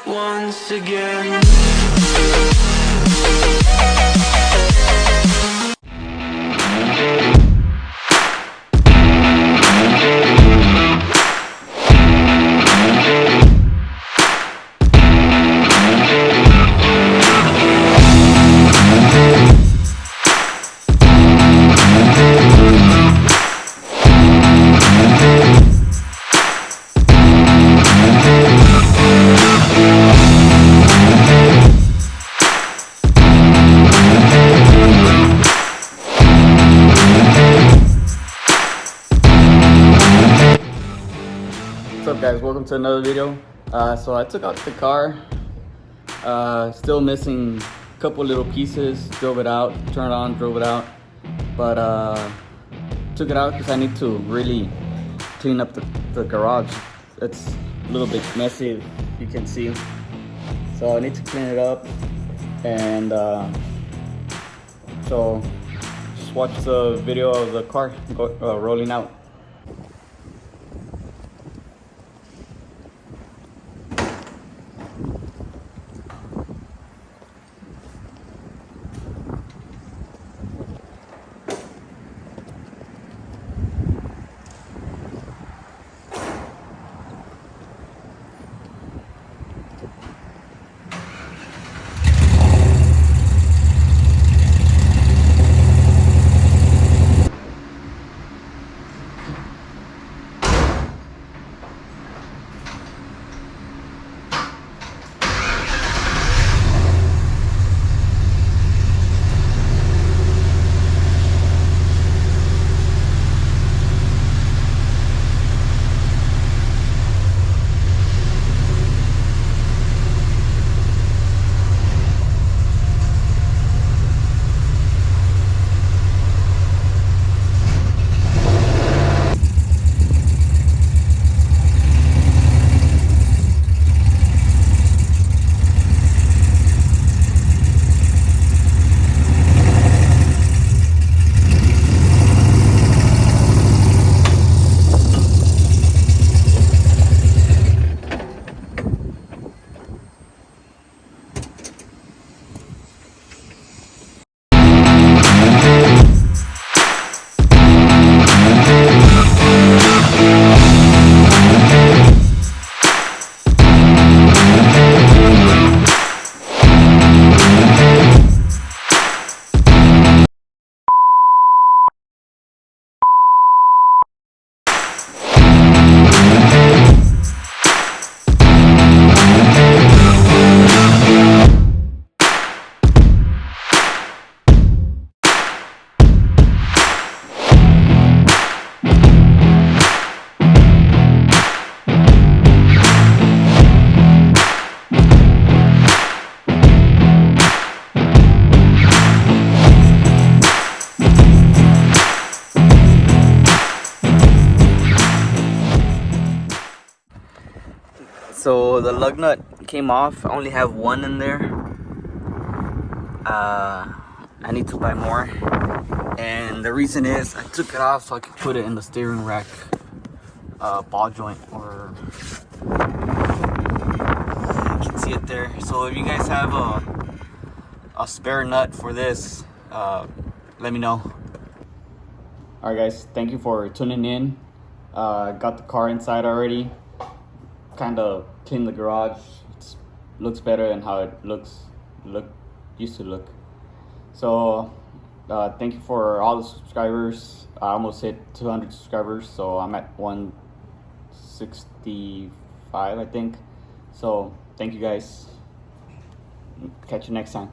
once again. What's up guys, welcome to another video. So I took out the car, still missing a couple little pieces, drove it out, turned it on, drove it out, but took it out because I need to really clean up the garage. It's a little bit messy, you can see, so I need to clean it up. And so just watch the video of the car rolling out. So the lug nut came off. I only have one in there. I need to buy more, and the reason is I took it off so I could put it in the steering rack ball joint, or you can see it there. So if you guys have a spare nut for this, let me know. Alright guys, thank you for tuning in. Got the car inside already. Kind of clean the garage. It looks better than how it used to look. So thank you for all the subscribers. I almost hit 200 subscribers, so I'm at 165 I think. So thank you guys, catch you next time.